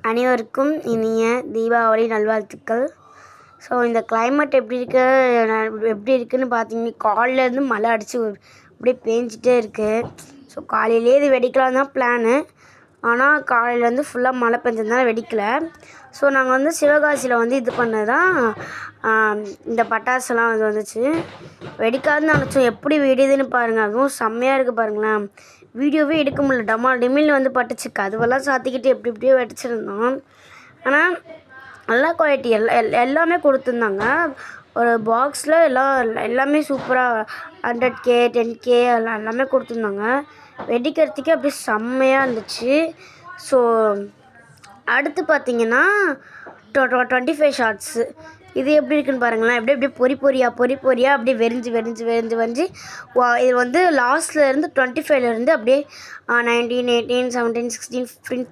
அனைவருக்கும் இனிய தீபாவளி நல்வாழ்த்துக்கள். ஸோ இந்த கிளைமேட் எப்படி இருக்குன்னு பார்த்தீங்கன்னா, காலையிலேருந்து மழை அடித்து அப்படியே பேஞ்சிட்டே இருக்குது. ஸோ காலையிலே இது வெடிக்கலாம் தான் பிளானு. ஆனால் காலையிலேருந்து ஃபுல்லாக மழை பெஞ்சதுனால வெடிக்கலை. ஸோ நாங்கள் வந்து சிவகாசியில் வந்து இது பண்ணது தான் இந்த பட்டாசுலாம் வந்துச்சு. வெடிக்காதுன்னு நினச்சோம். எப்படி வெடிதுன்னு பாருங்கள், அதுவும் செம்மையாக இருக்குது பாருங்களேன். வீடியோவே எடுக்க முடியல. டிமில் வந்து பட்டுச்சு. கதவெல்லாம் சாத்திக்கிட்டு எப்படியோ வெடிச்சிருந்தோம். ஆனால் நல்லா குவாலிட்டி எல்லாமே கொடுத்துருந்தாங்க. ஒரு பாக்ஸில் எல்லாமே சூப்பராக 100K 10K எல்லாமே கொடுத்துருந்தாங்க. வெடிக்கிறதுக்கே அப்படியே செம்மையாக இருந்துச்சு. ஸோ அடுத்து பார்த்திங்கன்னா 25 ஷார்ட்ஸு. இது எப்படி இருக்குன்னு பாருங்களேன். எப்படி பொறி பொரியாக அப்படியே வெறிஞ்சு இது வந்து லாஸ்ட்லேருந்து 25லேருந்து அப்படியே 19 18 17 16 15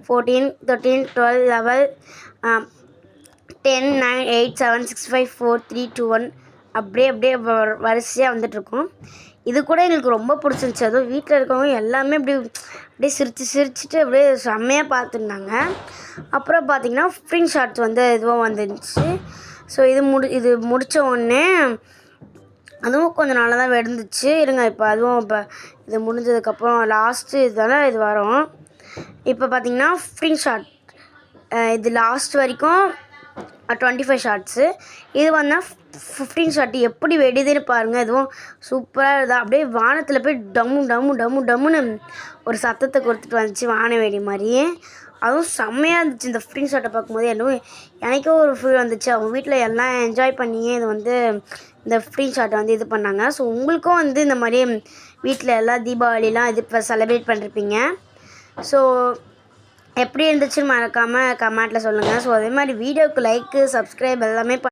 14 13 12 11 10 9 8 7 6 5 4 3 2 1 அப்படியே வரிசையாக வந்துட்டுருக்கோம். இது கூட எங்களுக்கு ரொம்ப பிடிச்சிருந்துச்சி. அதுவும் வீட்டில் இருக்கவங்க எல்லாமே அப்படியே சிரிச்சுட்டு அப்படியே செம்மையாக பார்த்துருந்தாங்க. அப்புறம் பார்த்திங்கன்னா 15 ஷார்ட்ஸ் வந்து இதுவும் வந்துருந்துச்சு. ஸோ இது முடித்த உடனே அதுவும் கொஞ்சம் நல்லா தான் வெடிந்துச்சு. இருங்க, இப்போ இது முடிஞ்சதுக்கப்புறம் லாஸ்ட்டு இதெல்லாம் இது வரும். இப்போ பார்த்திங்கன்னா 15 ஷார்ட், இது லாஸ்ட் வரைக்கும் 25 ஷார்ட்ஸு. இது வந்து 15 ஷார்ட் எப்படி வெடிதுன்னு பாருங்கள். இதுவும் சூப்பராக இருக்குது. அப்படியே வானத்தில் போய் டம்முன்னு ஒரு சத்தத்தை கொடுத்துட்டு வந்துச்சு, வான வெடி மாதிரியே. அதுவும் செம்மையாக இருந்துச்சு. இந்த 15 ஷார்ட்டை பார்க்கும்போது எனக்கே ஒரு ஃபீல் வந்துச்சு. அவங்க வீட்டில் எல்லாம் என்ஜாய் பண்ணியே இது வந்து இந்த 15 ஷார்ட்டை வந்து இது பண்ணாங்க. ஸோ உங்களுக்கும் வந்து இந்த மாதிரி வீட்டில் எல்லாம் தீபாவளிலாம் இது இப்போ செலிப்ரேட் பண்ணிருப்பீங்க. ஸோ எப்படி இருந்துச்சுன்னு மறக்காமல் கமெண்ட்டில் சொல்லுங்கள். ஸோ அதே மாதிரி வீடியோவுக்கு லைக்கு சப்ஸ்கிரைப் எல்லாமே